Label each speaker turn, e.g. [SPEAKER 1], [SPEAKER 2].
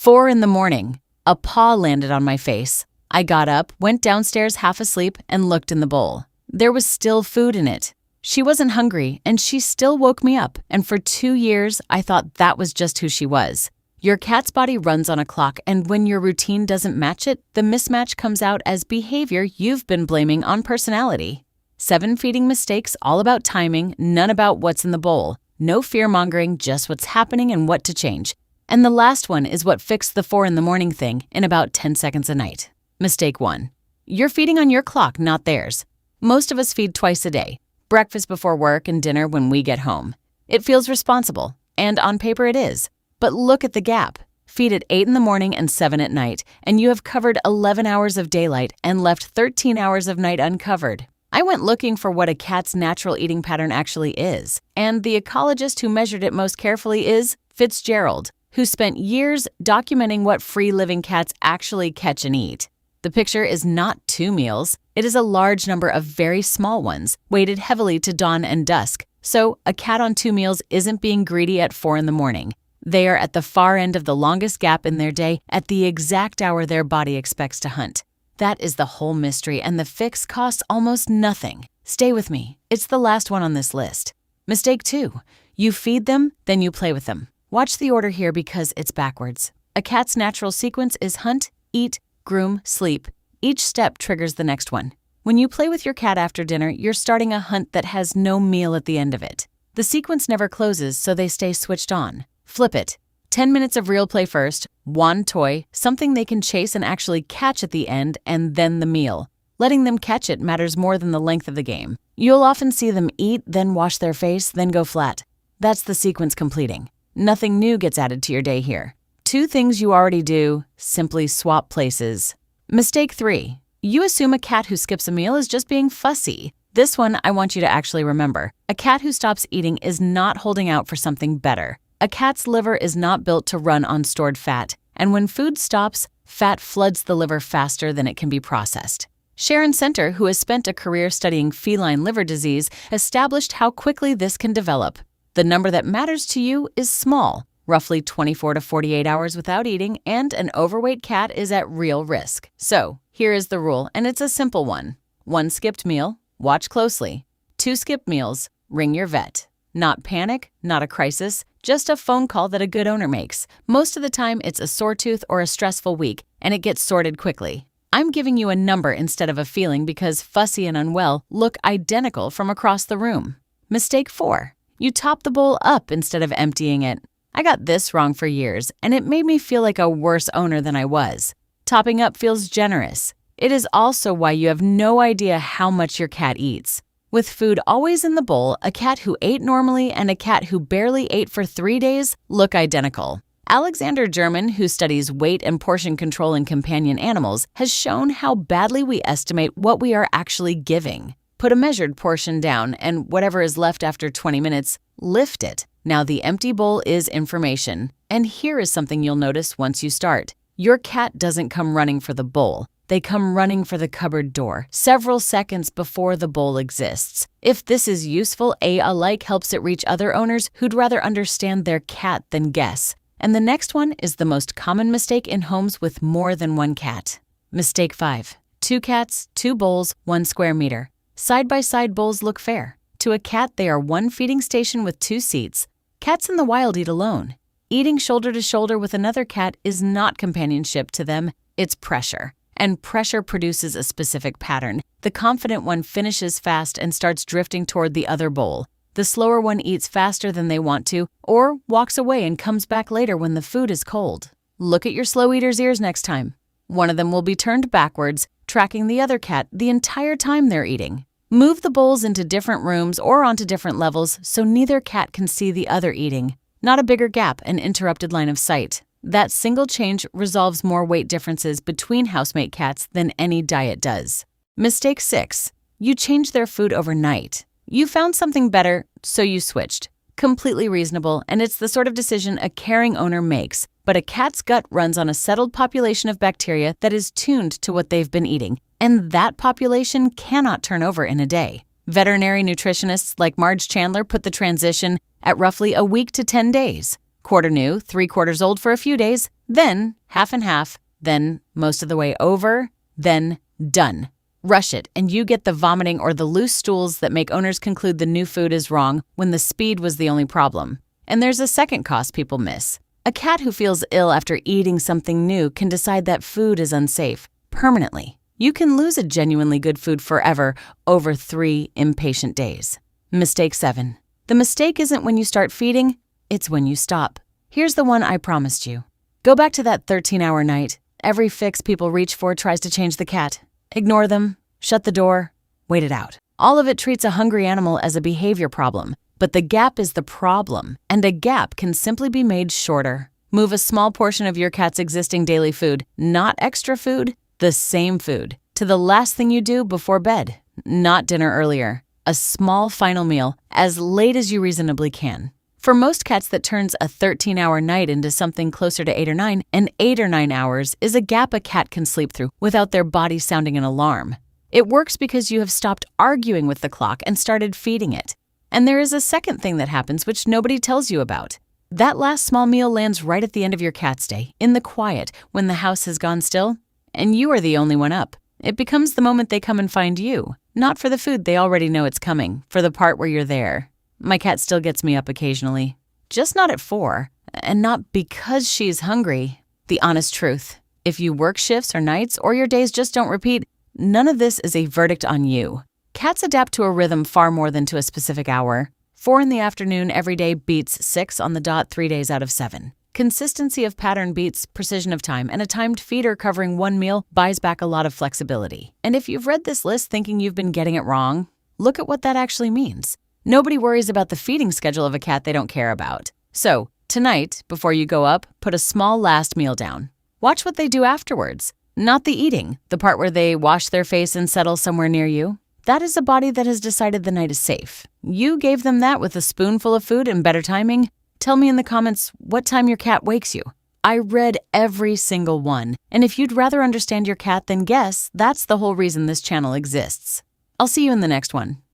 [SPEAKER 1] 4 in the morning. A paw landed on my face. I got up, went downstairs half asleep, and looked in the bowl. There was still food in it. She wasn't hungry, and she still woke me up, and for 2 years, I thought that was just who she was. Your cat's body runs on a clock, and when your routine doesn't match it, the mismatch comes out as behavior you've been blaming on personality. 7 feeding mistakes all about timing, none about what's in the bowl. No fear-mongering, just what's happening and what to change. And the last one is what fixed the 4 in the morning thing in about 10 seconds a night. Mistake 1. You're feeding on your clock, not theirs. Most of us feed twice a day. Breakfast before work and dinner when we get home. It feels responsible, and on paper it is. But look at the gap. Feed at 8 in the morning and 7 at night, and you have covered 11 hours of daylight and left 13 hours of night uncovered. I went looking for what a cat's natural eating pattern actually is, and the ecologist who measured it most carefully is Fitzgerald, who spent years documenting what free-living cats actually catch and eat. The picture is not 2 meals. It is a large number of very small ones, weighted heavily to dawn and dusk. So a cat on 2 meals isn't being greedy at 4 in the morning. They are at the far end of the longest gap in their day at the exact hour their body expects to hunt. That is the whole mystery, and the fix costs almost nothing. Stay with me. It's the last one on this list. Mistake 2. You feed them, then you play with them. Watch the order here because it's backwards. A cat's natural sequence is hunt, eat, groom, sleep. Each step triggers the next one. When you play with your cat after dinner, you're starting a hunt that has no meal at the end of it. The sequence never closes, so they stay switched on. Flip it. 10 minutes of real play first, wand toy, something they can chase and actually catch at the end, and then the meal. Letting them catch it matters more than the length of the game. You'll often see them eat, then wash their face, then go flat. That's the sequence completing. Nothing new gets added to your day here. 2 things you already do, simply swap places. Mistake 3. You assume a cat who skips a meal is just being fussy. This one I want you to actually remember. A cat who stops eating is not holding out for something better. A cat's liver is not built to run on stored fat, and when food stops, fat floods the liver faster than it can be processed. Sharon Center, who has spent a career studying feline liver disease, established how quickly this can develop. The number that matters to you is small, roughly 24 to 48 hours without eating, and an overweight cat is at real risk. So, here is the rule, and it's a simple one. 1 skipped meal, watch closely. 2 skipped meals, ring your vet. Not panic, not a crisis, just a phone call that a good owner makes. Most of the time, it's a sore tooth or a stressful week, and it gets sorted quickly. I'm giving you a number instead of a feeling because fussy and unwell look identical from across the room. Mistake 4. You top the bowl up instead of emptying it. I got this wrong for years, and it made me feel like a worse owner than I was. Topping up feels generous. It is also why you have no idea how much your cat eats. With food always in the bowl, a cat who ate normally and a cat who barely ate for 3 days look identical. Alexander German, who studies weight and portion control in companion animals, has shown how badly we estimate what we are actually giving. Put a measured portion down, and whatever is left after 20 minutes, lift it. Now the empty bowl is information. And here is something you'll notice once you start. Your cat doesn't come running for the bowl. They come running for the cupboard door, several seconds before the bowl exists. If this is useful, alike helps it reach other owners who'd rather understand their cat than guess. And the next one is the most common mistake in homes with more than 1 cat. Mistake 5. 2 cats, 2 bowls, 1 square meter. Side-by-side bowls look fair. To a cat, they are 1 feeding station with 2 seats. Cats in the wild eat alone. Eating shoulder to shoulder with another cat is not companionship to them, it's pressure. And pressure produces a specific pattern. The confident one finishes fast and starts drifting toward the other bowl. The slower one eats faster than they want to, or walks away and comes back later when the food is cold. Look at your slow eater's ears next time. One of them will be turned backwards, tracking the other cat the entire time they're eating. Move the bowls into different rooms or onto different levels so neither cat can see the other eating. Not a bigger gap, an interrupted line of sight. That single change resolves more weight differences between housemate cats than any diet does. Mistake 6. You change their food overnight. You found something better, so you switched. Completely reasonable, and it's the sort of decision a caring owner makes. But a cat's gut runs on a settled population of bacteria that is tuned to what they've been eating, and that population cannot turn over in a day. Veterinary nutritionists like Marge Chandler put the transition at roughly a week to 10 days. Quarter new, 3/4 old for a few days, then half and half, then most of the way over, then done. Rush it, and you get the vomiting or the loose stools that make owners conclude the new food is wrong when the speed was the only problem. And there's a second cost people miss. A cat who feels ill after eating something new can decide that food is unsafe permanently. You can lose a genuinely good food forever over 3 impatient days. Mistake 7. The mistake isn't when you start feeding, it's when you stop. Here's the one I promised you. Go back to that 13-hour night. Every fix people reach for tries to change the cat. Ignore them, shut the door, wait it out. All of it treats a hungry animal as a behavior problem, but the gap is the problem, and a gap can simply be made shorter. Move a small portion of your cat's existing daily food, not extra food, the same food, to the last thing you do before bed, not dinner earlier. A small final meal, as late as you reasonably can. For most cats, that turns a 13-hour night into something closer to 8 or 9, and 8 or 9 hours is a gap a cat can sleep through without their body sounding an alarm. It works because you have stopped arguing with the clock and started feeding it. And there is a second thing that happens which nobody tells you about. That last small meal lands right at the end of your cat's day, in the quiet, when the house has gone still, and you are the only one up. It becomes the moment they come and find you, not for the food they already know it's coming, for the part where you're there. My cat still gets me up occasionally. Just not at 4, and not because she's hungry. The honest truth. If you work shifts or nights, or your days just don't repeat, none of this is a verdict on you. Cats adapt to a rhythm far more than to a specific hour. 4 in the afternoon every day beats 6 on the dot 3 days out of 7. Consistency of pattern beats precision of time, and a timed feeder covering one meal buys back a lot of flexibility. And if you've read this list thinking you've been getting it wrong, look at what that actually means. Nobody worries about the feeding schedule of a cat they don't care about. So, tonight, before you go up, put a small last meal down. Watch what they do afterwards. Not the eating, the part where they wash their face and settle somewhere near you. That is a body that has decided the night is safe. You gave them that with a spoonful of food and better timing. Tell me in the comments what time your cat wakes you. I read every single one, and if you'd rather understand your cat than guess, that's the whole reason this channel exists. I'll see you in the next one.